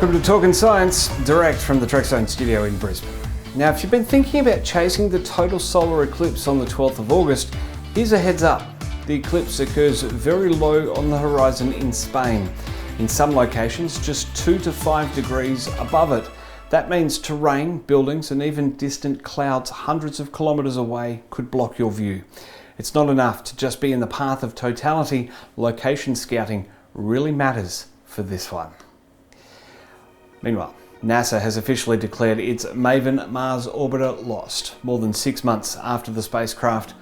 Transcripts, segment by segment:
Welcome to Talkin Science, direct from the Trekzone studio in Brisbane. Now, if you've been thinking about chasing the total solar eclipse on the 12th of August, here's a heads up. The eclipse occurs very low on the horizon in Spain. In some locations, just 2 to 5 degrees above it. That means terrain, buildings, and even distant clouds hundreds of kilometres away could block your view. It's not enough to just be in the path of totality. Location scouting really matters for this one. Meanwhile, NASA has officially declared its MAVEN Mars orbiter lost, more than 6 months after the spacecraft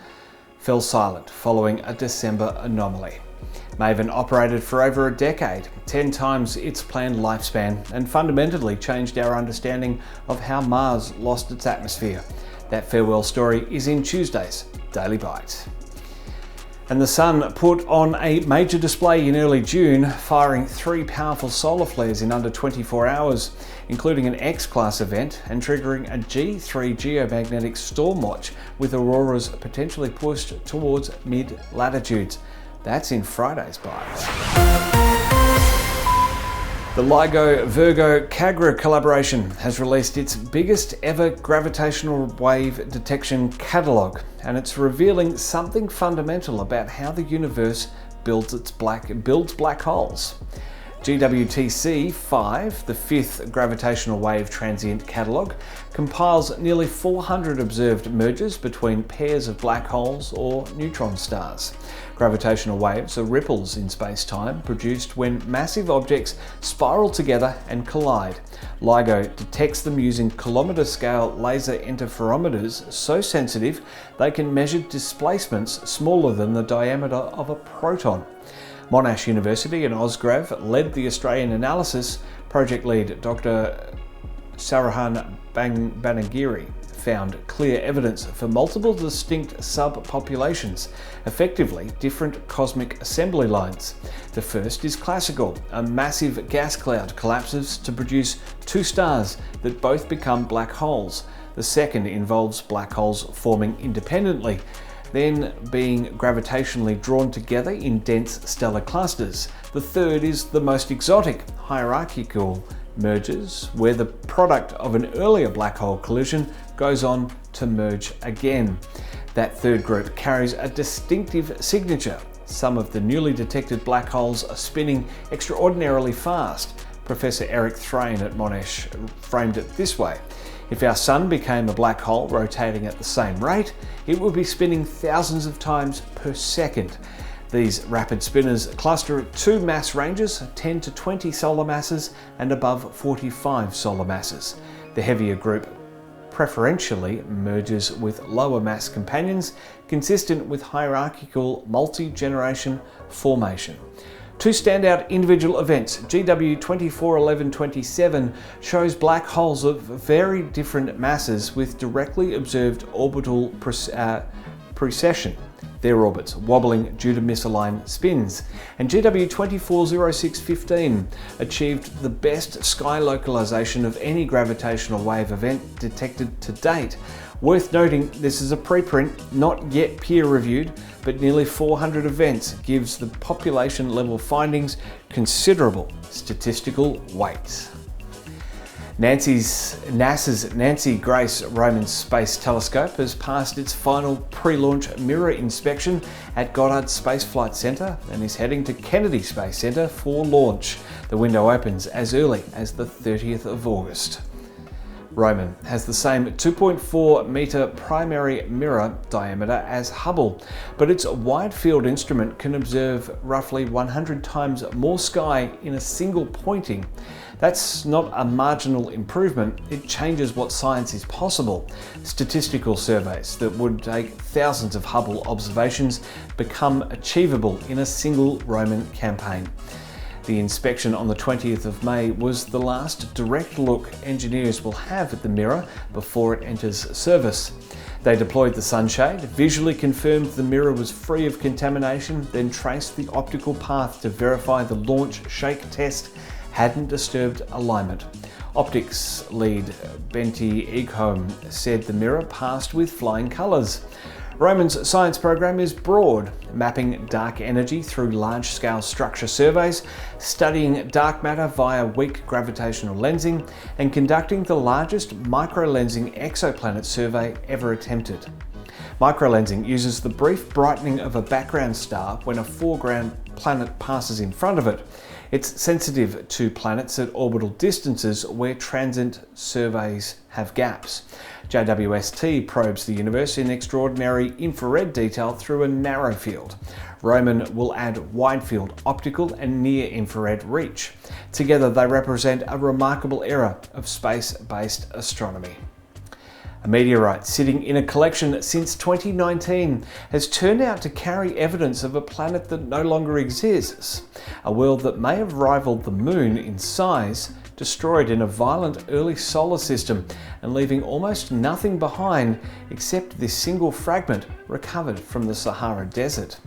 fell silent following a December anomaly. MAVEN operated for over a decade, 10 times its planned lifespan, and fundamentally changed our understanding of how Mars lost its atmosphere. That farewell story is in Tuesday's Daily Bite. And the Sun put on a major display in early June, firing 3 powerful solar flares in under 24 hours, including an X-class event and triggering a G3 geomagnetic storm watch with auroras potentially pushed towards mid-latitudes. That's in Friday's Bite. The LIGO-Virgo-KAGRA collaboration has released its biggest ever gravitational wave detection catalogue, and it's revealing something fundamental about how the universe builds black holes. GWTC-5, the 5th gravitational wave transient catalogue, compiles nearly 400 observed mergers between pairs of black holes or neutron stars. Gravitational waves are ripples in space-time produced when massive objects spiral together and collide. LIGO detects them using kilometre-scale laser interferometers so sensitive they can measure displacements smaller than the diameter of a proton. Monash University and Osgrav led the Australian analysis. Project lead Dr. Sarahan Banagiri found clear evidence for multiple distinct subpopulations, effectively different cosmic assembly lines. The first is classical. A massive gas cloud collapses to produce 2 stars that both become black holes. The second involves black holes forming independently, then being gravitationally drawn together in dense stellar clusters. The third is the most exotic, hierarchical mergers, where the product of an earlier black hole collision goes on to merge again. That third group carries a distinctive signature. Some of the newly detected black holes are spinning extraordinarily fast. Professor Eric Thrane at Monash framed it this way: if our Sun became a black hole rotating at the same rate, it would be spinning thousands of times per second. These rapid spinners cluster at 2 mass ranges, 10 to 20 solar masses and above 45 solar masses. The heavier group preferentially merges with lower mass companions, consistent with hierarchical multi-generation formation. 2 standout individual events. GW 241127 shows black holes of very different masses with directly observed orbital precession, their orbits wobbling due to misaligned spins. And GW 240615 achieved the best sky localization of any gravitational wave event detected to date. Worth noting, this is a preprint, not yet peer-reviewed, but nearly 400 events gives the population level findings considerable statistical weight. NASA's Nancy Grace Roman Space Telescope has passed its final pre-launch mirror inspection at Goddard Space Flight Center and is heading to Kennedy Space Center for launch. The window opens as early as the 30th of August. Roman has the same 2.4 metre primary mirror diameter as Hubble, but its wide-field instrument can observe roughly 100 times more sky in a single pointing. That's not a marginal improvement, it changes what science is possible. Statistical surveys that would take thousands of Hubble observations become achievable in a single Roman campaign. The inspection on the 20th of May was the last direct look engineers will have at the mirror before it enters service. They deployed the sunshade, visually confirmed the mirror was free of contamination, then traced the optical path to verify the launch shake test hadn't disturbed alignment. Optics lead Benti Egholm said the mirror passed with flying colours. Roman's science program is broad, mapping dark energy through large-scale structure surveys, studying dark matter via weak gravitational lensing, and conducting the largest microlensing exoplanet survey ever attempted. Microlensing uses the brief brightening of a background star when a foreground planet passes in front of it. It's sensitive to planets at orbital distances where transient surveys have gaps. JWST probes the universe in extraordinary infrared detail through a narrow field. Roman will add wide-field optical and near-infrared reach. Together they represent a remarkable era of space-based astronomy. A meteorite sitting in a collection since 2019 has turned out to carry evidence of a planet that no longer exists. A world that may have rivaled the Moon in size, destroyed in a violent early solar system and leaving almost nothing behind except this single fragment recovered from the Sahara Desert.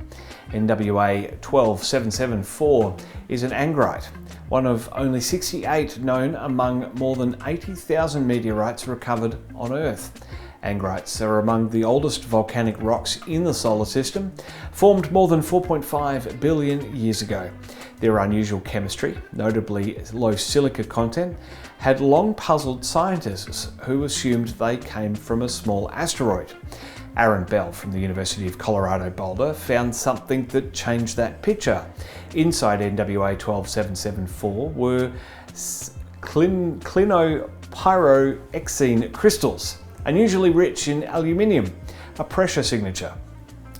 NWA 12774 is an angrite, one of only 68 known among more than 80,000 meteorites recovered on Earth. Angrites are among the oldest volcanic rocks in the solar system, formed more than 4.5 billion years ago. Their unusual chemistry, notably low silica content, had long puzzled scientists who assumed they came from a small asteroid. Aaron Bell from the University of Colorado Boulder found something that changed that picture. Inside NWA 12774 were clinopyroxene crystals, unusually rich in aluminium, a pressure signature.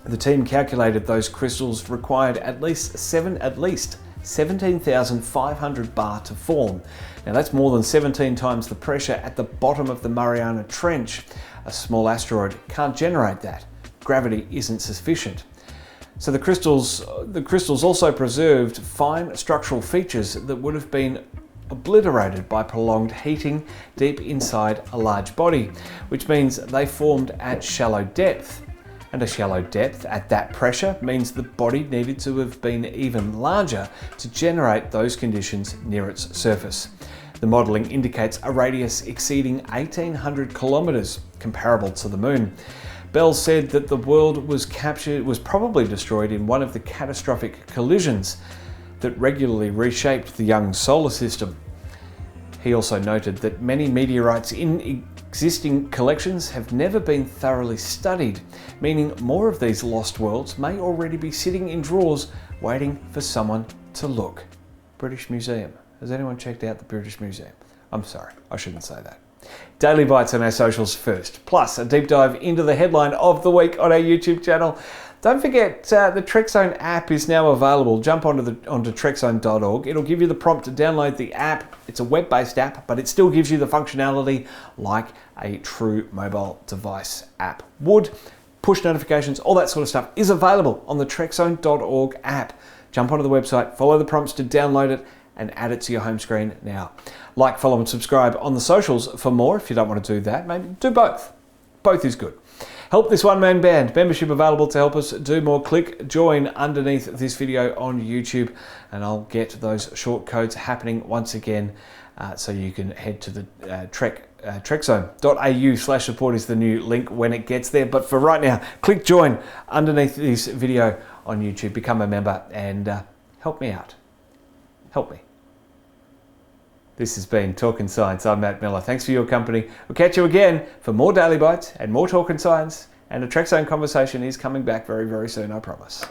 The team calculated those crystals required at least 17,500 bar to form. Now that's more than 17 times the pressure at the bottom of the Mariana Trench. A small asteroid can't generate that. Gravity isn't sufficient. So the crystals also preserved fine structural features that would have been obliterated by prolonged heating deep inside a large body, which means they formed at shallow depth. And a shallow depth at that pressure means the body needed to have been even larger to generate those conditions near its surface. The modelling indicates a radius exceeding 1,800 kilometres, comparable to the Moon. Bell said that the world was probably destroyed in one of the catastrophic collisions that regularly reshaped the young solar system. He also noted that many meteorites in existing collections have never been thoroughly studied, meaning more of these lost worlds may already be sitting in drawers waiting for someone to look. British Museum. Has anyone checked out the British Museum? I'm sorry, I shouldn't say that. Daily bites on our socials first, plus a deep dive into the headline of the week on our YouTube channel. Don't forget, the Trekzone app is now available. Jump onto Trekzone.org. It'll give you the prompt to download the app. It's a web-based app, but it still gives you the functionality like a true mobile device app would. Push notifications, all that sort of stuff is available on the Trekzone.org app. Jump onto the website, follow the prompts to download it, and add it to your home screen now. Like, follow, and subscribe on the socials for more. If you don't want to do that, maybe do both. Both is good. Help this one-man band. Membership available to help us do more. Click join underneath this video on YouTube, and I'll get those short codes happening once again, so you can head to the Trekzone.au/support is the new link when it gets there. But for right now, click join underneath this video on YouTube. Become a member and help me out. Help me. This has been Talkin Science. I'm Matt Miller. Thanks for your company. We'll catch you again for more Daily Bites and more Talkin Science. And a Trekzone conversation is coming back very, very soon, I promise.